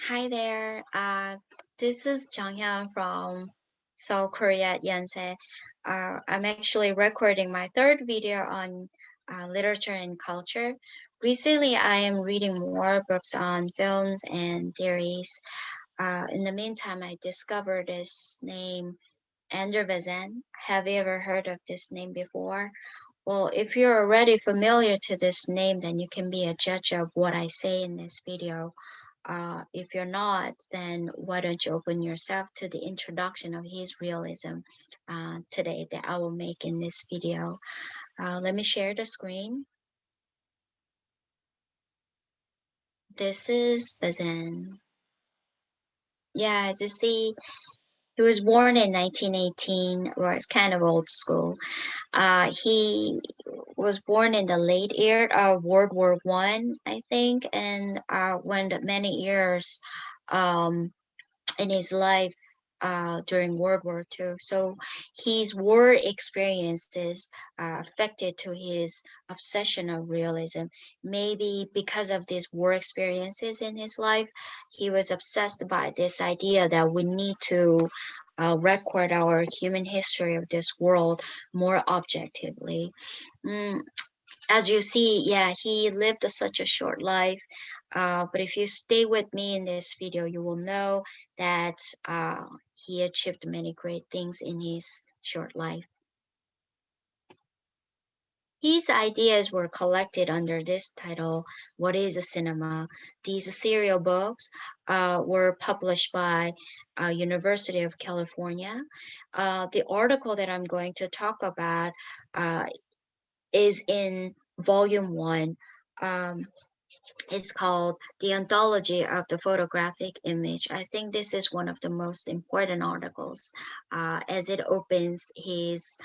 Hi there. This is Hyun from Seoul, Korea, Yonsei. I'm actually recording my third video on literature and culture. Recently, I am reading more books on films and theories. In the meantime, I discovered this name, Andre Bazin. Have you ever heard of this name before? Well, if you're already familiar to this name, then you can be a judge of what I say in this video. If you're not, then why don't you open yourself to the introduction of his realism today that I will make in this video. Let me share the screen. This is Bazin. Yeah, as you see, he was born in 1918, or it's kind of old school. He was born in the late year of World War One, I think, and went many years um, in his life during World War II. So his war experiences affected to his obsession of realism. Maybe because of these war experiences in his life, he was obsessed by this idea that we need to record our human history of this world more objectively. Mm, as you see, yeah, he lived such a short life. But if you stay with me in this video, you will know that he achieved many great things in his short life. His ideas were collected under this title, What is a Cinema? These serial books were published by University of California. The article that I'm going to talk about uh, is in volume 1. Um, it's called The Ontology of the Photographic Image. I think this is one of the most important articles as it opens his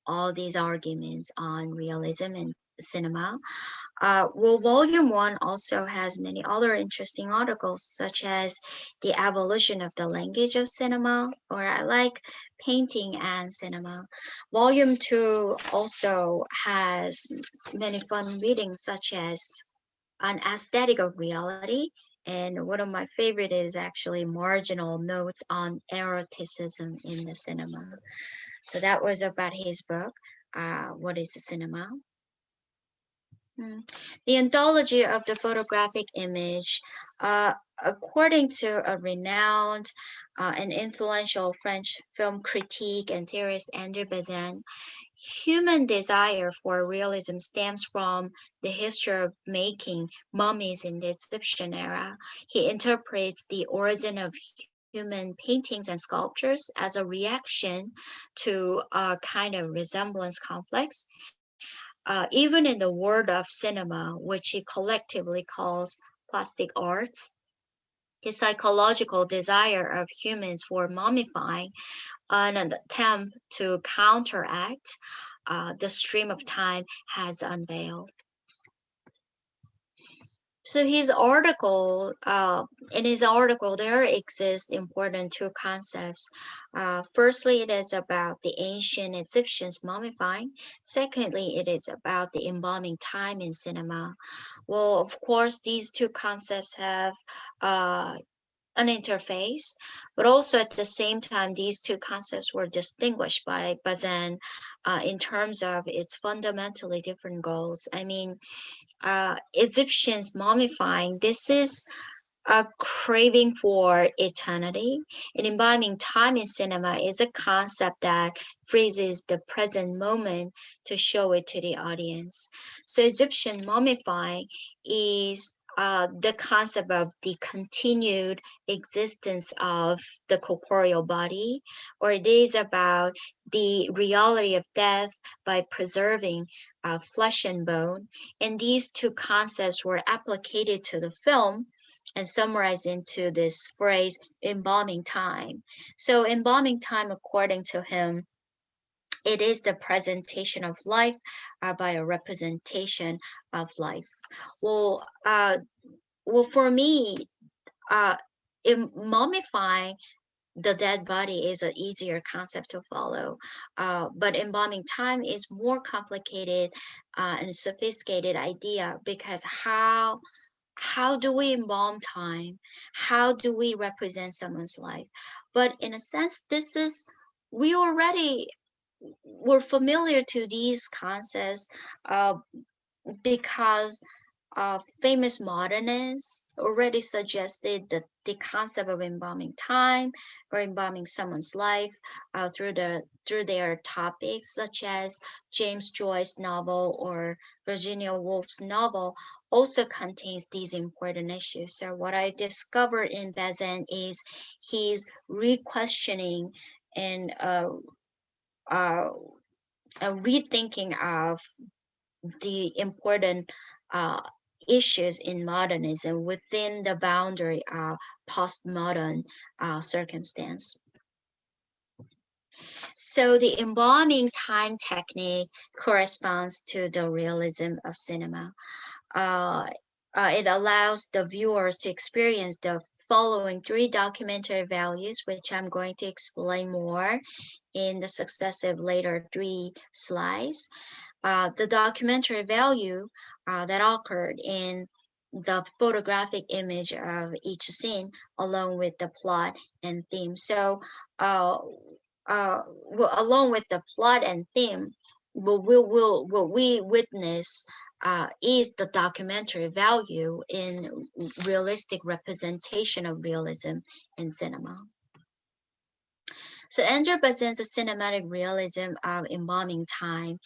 all these arguments on realism and cinema. Well, volume 1 also has many other interesting articles, such as The Evolution of the Language of Cinema, or I like Painting and Cinema. Volume 2 also has many fun readings, such as An Aesthetic of Reality, and one of my favorite is actually Marginal Notes on Eroticism in the Cinema. So that was about his book, What is the Cinema? The Ontology of the Photographic Image, according to a renowned and influential French film critic and theorist Andre Bazin, human desire for realism stems from the history of making mummies in the Egyptian era. He interprets the origin of human paintings and sculptures as a reaction to a kind of resemblance complex even in the world of cinema, which he collectively calls plastic arts, the psychological desire of humans for mummifying, an attempt to counteract the stream of time, has unveiled. So in his article, there exist important two concepts. Firstly, it is about the ancient Egyptians mummifying. Secondly, it is about the embalming time in cinema. Well, of course, these two concepts have uh, an interface, but also at the same time, these two concepts were distinguished by Bazin in terms of its fundamentally different goals. I mean, Egyptians mummifying, this is a craving for eternity. And embalming time in cinema is a concept that freezes the present moment to show it to the audience. So Egyptian mummifying is the concept of the continued existence of the corporeal body, or it is about the reality of death by preserving flesh and bone. And these two concepts were applied to the film and summarized into this phrase, embalming time. So embalming time, according to him, it is the presentation of life by a representation of life. Well, for me, uh, mummifying the dead body is an easier concept to follow, but embalming time is more complicated and sophisticated idea because how how do we embalm time? How do we represent someone's life? But in a sense, we're familiar to these concepts because famous modernists already suggested that the concept of embalming time or embalming someone's life through their topics, such as James Joyce's novel or Virginia Woolf's novel, also contains these important issues. So what I discovered in Bazin is he's re-questioning and uh, a rethinking of the important uh, issues in modernism within the boundary of postmodern circumstance. So the embalming time technique corresponds to the realism of cinema. Uh, it allows the viewers to experience the following three documentary values, which I'm going to explain more in the successive later three slides. The documentary value that occurred in the photographic image of each scene, along with the plot and theme. So, uh, along with the plot and theme, what we witness is the documentary value in realistic representation of realism in cinema. So Andre Bazin's cinematic realism of embalming time,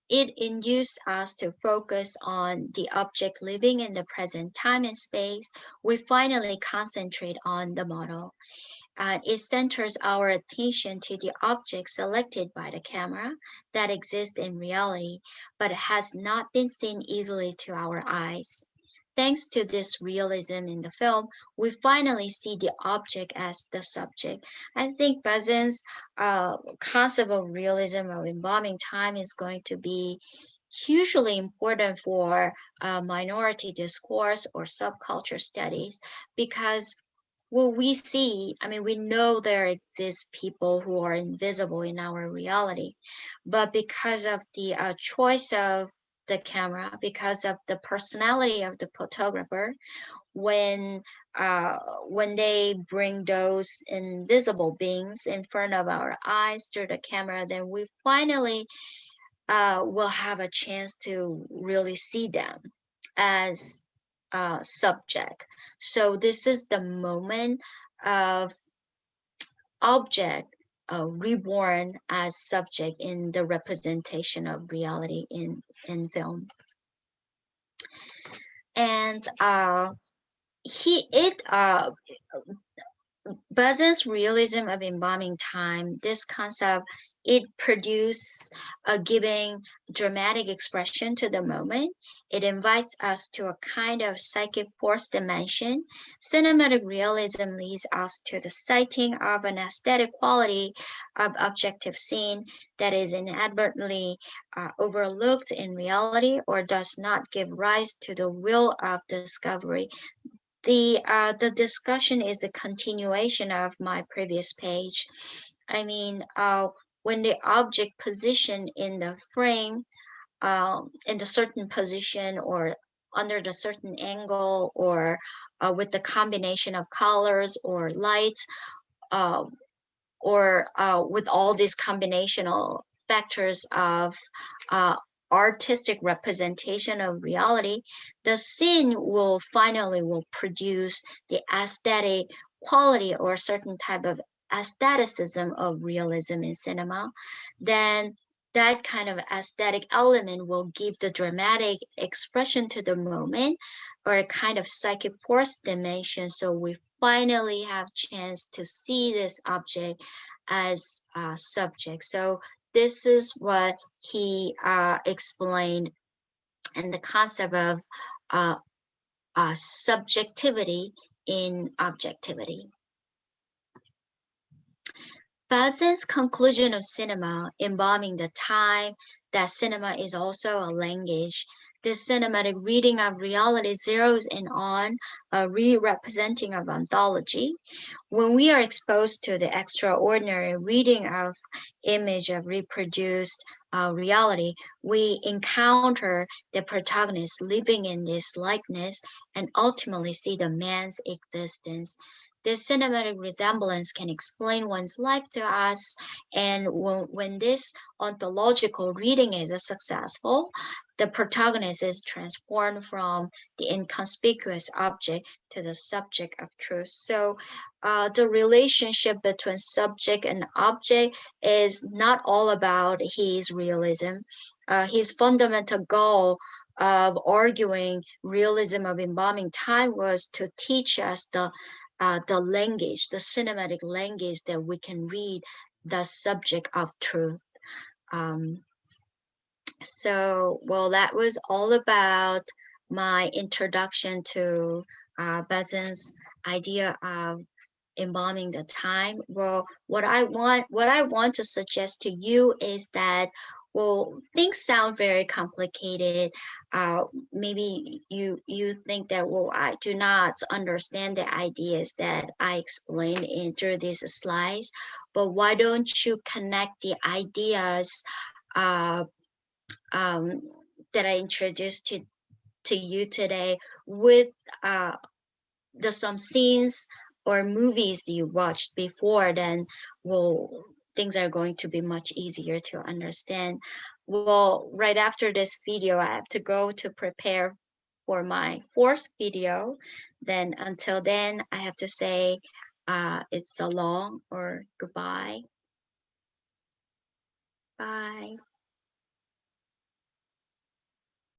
it induced us to focus on the object living in the present time and space. We finally concentrate on the model. It centers our attention to the object selected by the camera that exists in reality, but has not been seen easily to our eyes. Thanks to this realism in the film, we finally see the object as the subject. I think Bazin's concept of realism of embalming time is going to be hugely important for minority discourse or subculture studies because well, we see, I mean, we know there exist people who are invisible in our reality, but because of the choice of the camera, because of the personality of the photographer, when when they bring those invisible beings in front of our eyes through the camera, then we finally will have a chance to really see them as subject. So this is the moment of object reborn as subject in the representation of reality in film. And he it Bazin's realism of embalming time, this concept, it produces a giving dramatic expression to the moment. It invites us to a kind of psychic force dimension. Cinematic realism leads us to the sighting of an aesthetic quality of objective scene that is inadvertently overlooked in reality or does not give rise to the will of discovery. The discussion is the continuation of my previous page. I mean, when the object position in the frame, in the certain position or under the certain angle or with the combination of colors or lights, uh, or with all these combinational factors of uh, artistic representation of reality, the scene will finally will produce the aesthetic quality or certain type of aestheticism of realism in cinema. Then that kind of aesthetic element will give the dramatic expression to the moment or a kind of psychic force dimension. So we finally have chance to see this object as a subject. So this is what he explained in the concept of uh, subjectivity in objectivity. Bazin's conclusion of cinema, embalming the time that cinema is also a language. This cinematic reading of reality zeroes in on a re-representing of ontology. When we are exposed to the extraordinary reading of image of reproduced reality, we encounter the protagonist living in this likeness and ultimately see the man's existence. This cinematic resemblance can explain one's life to us, and when this ontological reading is successful, the protagonist is transformed from the inconspicuous object to the subject of truth. So the relationship between subject and object is not all about his realism. His fundamental goal of arguing realism of embalming time was to teach us the language, the cinematic language that we can read the subject of truth. Um, so, well, that was all about my introduction to Bazin's idea of embalming the time. Well, what I want to suggest to you is that, well, things sound very complicated. uh, Maybe you think that, well, I do not understand the ideas that I explained in through these slides, but why don't you connect the ideas uh, um, that I introduced to you today with some scenes or movies that you watched before, then, well, things are going to be much easier to understand. Well, right after this video, I have to go to prepare for my fourth video. Then until then, I have to say it's so long or goodbye. Bye.